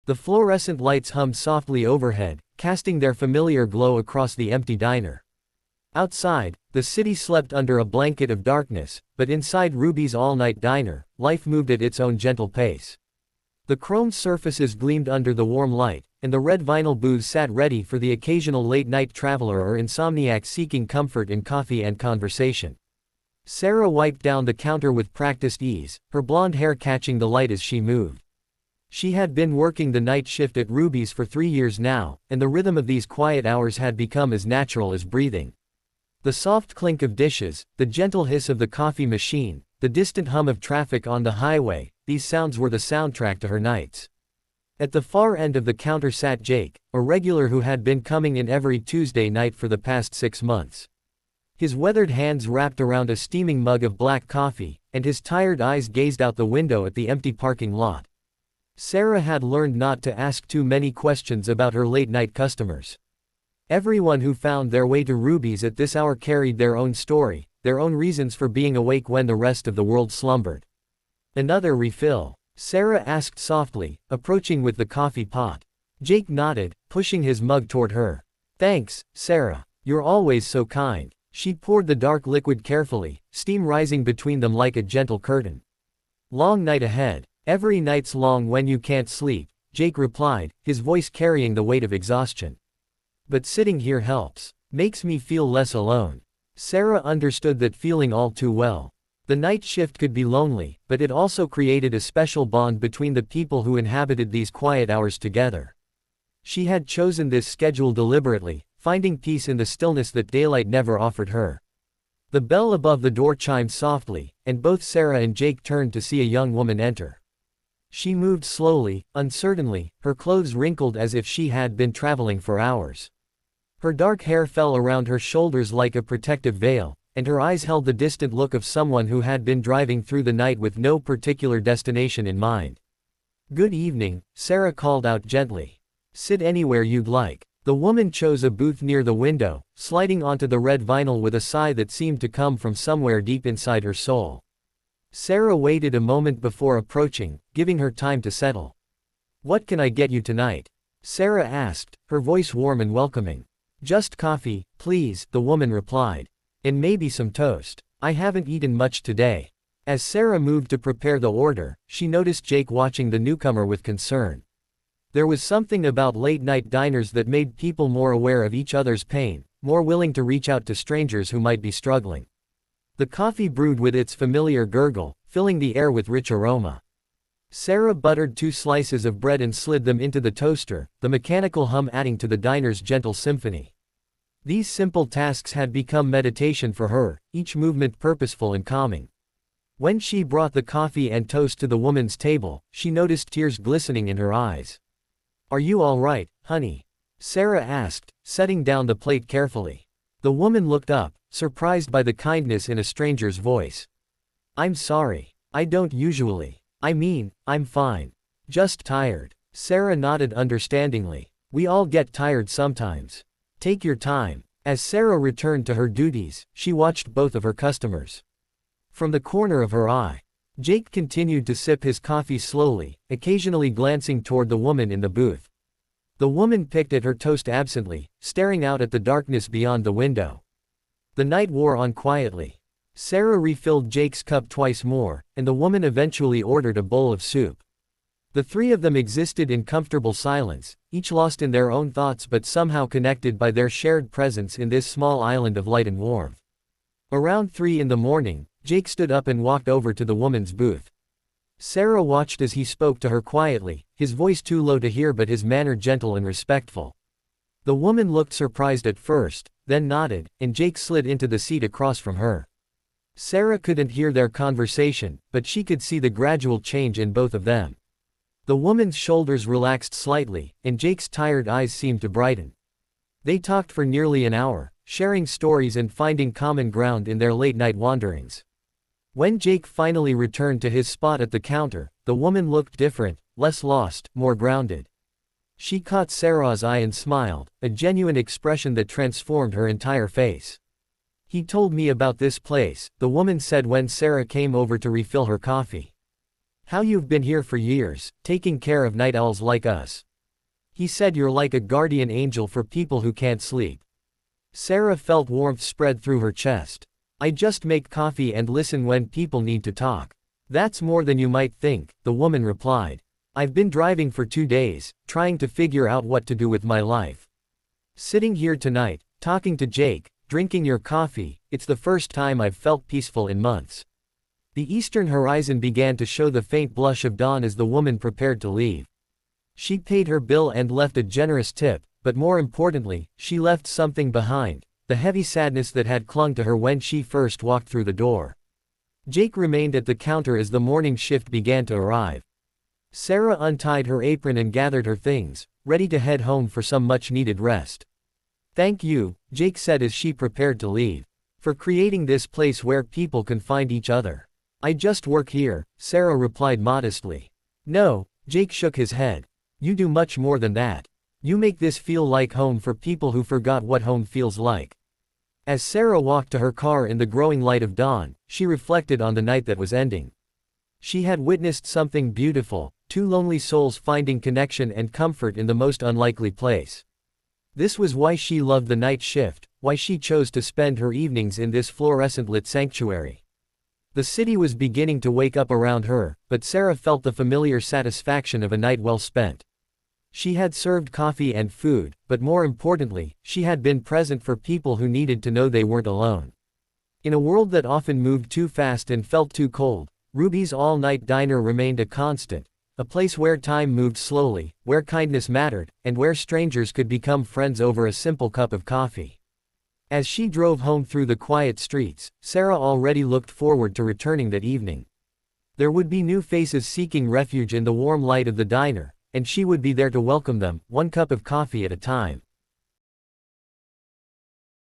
The fluorescent lights hummed softly overhead, casting their familiar glow across the empty diner. Outside, the city slept under a blanket of darkness, but inside Ruby's all-night diner, life moved at its own gentle pace. The chrome surfaces gleamed under the warm light, and the red vinyl booths sat ready for the occasional late-night traveler or insomniac seeking comfort in coffee and conversation. Sarah wiped down the counter with practiced ease, her blonde hair catching the light as she moved. She had been working the night shift at Ruby's for 3 years now, and the rhythm of these quiet hours had become as natural as breathing. The soft clink of dishes, the gentle hiss of the coffee machine, the distant hum of traffic on the highway, these sounds were the soundtrack to her nights. At the far end of the counter sat Jake, a regular who had been coming in every Tuesday night for the past 6 months. His weathered hands wrapped around a steaming mug of black coffee, and his tired eyes gazed out the window at the empty parking lot. Sarah had learned not to ask too many questions about her late-night customers. Everyone who found their way to Ruby's at this hour carried their own story, their own reasons for being awake when the rest of the world slumbered. "Another refill?" Sarah asked softly, approaching with the coffee pot. Jake nodded, pushing his mug toward her. "Thanks, Sarah. You're always so kind." She poured the dark liquid carefully, steam rising between them like a gentle curtain. "Long night ahead." "Every night's long when you can't sleep," Jake replied, his voice carrying the weight of exhaustion. "But sitting here helps. Makes me feel less alone." Sarah understood that feeling all too well. The night shift could be lonely, but it also created a special bond between the people who inhabited these quiet hours together. She had chosen this schedule deliberately, finding peace in the stillness that daylight never offered her. The bell above the door chimed softly, and both Sarah and Jake turned to see a young woman enter. She moved slowly, uncertainly, her clothes wrinkled as if she had been traveling for hours. Her dark hair fell around her shoulders like a protective veil, and her eyes held the distant look of someone who had been driving through the night with no particular destination in mind. "Good evening," Sarah called out gently. "Sit anywhere you'd like." The woman chose a booth near the window, sliding onto the red vinyl with a sigh that seemed to come from somewhere deep inside her soul. Sarah waited a moment before approaching, giving her time to settle. "What can I get you tonight?" Sarah asked, her voice warm and welcoming. "Just coffee, please," the woman replied. "And maybe some toast. I haven't eaten much today." As Sarah moved to prepare the order, she noticed Jake watching the newcomer with concern. There was something about late-night diners that made people more aware of each other's pain, more willing to reach out to strangers who might be struggling. The coffee brewed with its familiar gurgle, filling the air with rich aroma. Sarah buttered 2 slices of bread and slid them into the toaster, the mechanical hum adding to the diner's gentle symphony. These simple tasks had become meditation for her, each movement purposeful and calming. When she brought the coffee and toast to the woman's table, she noticed tears glistening in her eyes. "Are you all right, honey?" Sarah asked, setting down the plate carefully. The woman looked up, surprised by the kindness in a stranger's voice. "I'm sorry. I don't usually. I'm fine. Just tired." Sarah nodded understandingly. "We all get tired sometimes. Take your time." As Sarah returned to her duties, she watched both of her customers. From the corner of her eye, Jake continued to sip his coffee slowly, occasionally glancing toward the woman in the booth. The woman picked at her toast absently, staring out at the darkness beyond the window. The night wore on quietly. Sarah refilled Jake's cup twice more, and the woman eventually ordered a bowl of soup. The 3 of them existed in comfortable silence, each lost in their own thoughts but somehow connected by their shared presence in this small island of light and warmth. Around 3 in the morning, Jake stood up and walked over to the woman's booth. Sarah watched as he spoke to her quietly, his voice too low to hear but his manner gentle and respectful. The woman looked surprised at first, then nodded, and Jake slid into the seat across from her. Sarah couldn't hear their conversation, but she could see the gradual change in both of them. The woman's shoulders relaxed slightly, and Jake's tired eyes seemed to brighten. They talked for nearly an hour, sharing stories and finding common ground in their late-night wanderings. When Jake finally returned to his spot at the counter, the woman looked different, less lost, more grounded. She caught Sarah's eye and smiled, a genuine expression that transformed her entire face. "He told me about this place," the woman said when Sarah came over to refill her coffee. How you've been here for years, taking care of night owls like us. He said you're like a guardian angel for people who can't sleep. Sarah felt warmth spread through her chest. I just make coffee and listen when people need to talk. That's more than you might think, the woman replied. I've been driving for 2 days, trying to figure out what to do with my life. Sitting here tonight, talking to Jake, drinking your coffee, it's the first time I've felt peaceful in months. The eastern horizon began to show the faint blush of dawn as the woman prepared to leave. She paid her bill and left a generous tip, but more importantly, she left something behind, the heavy sadness that had clung to her when she first walked through the door. Jake remained at the counter as the morning shift began to arrive. Sarah untied her apron and gathered her things, ready to head home for some much-needed rest. Thank you, Jake said as she prepared to leave, for creating this place where people can find each other. I just work here, Sarah replied modestly. No, Jake shook his head. You do much more than that. You make this feel like home for people who forgot what home feels like. As Sarah walked to her car in the growing light of dawn, she reflected on the night that was ending. She had witnessed something beautiful, two lonely souls finding connection and comfort in the most unlikely place. This was why she loved the night shift, why she chose to spend her evenings in this fluorescent-lit sanctuary. The city was beginning to wake up around her, but Sarah felt the familiar satisfaction of a night well spent. She had served coffee and food, but more importantly, she had been present for people who needed to know they weren't alone. In a world that often moved too fast and felt too cold, Ruby's all-night diner remained a constant, a place where time moved slowly, where kindness mattered, and where strangers could become friends over a simple cup of coffee. As she drove home through the quiet streets, Sarah already looked forward to returning that evening. There would be new faces seeking refuge in the warm light of the diner, and she would be there to welcome them, one cup of coffee at a time.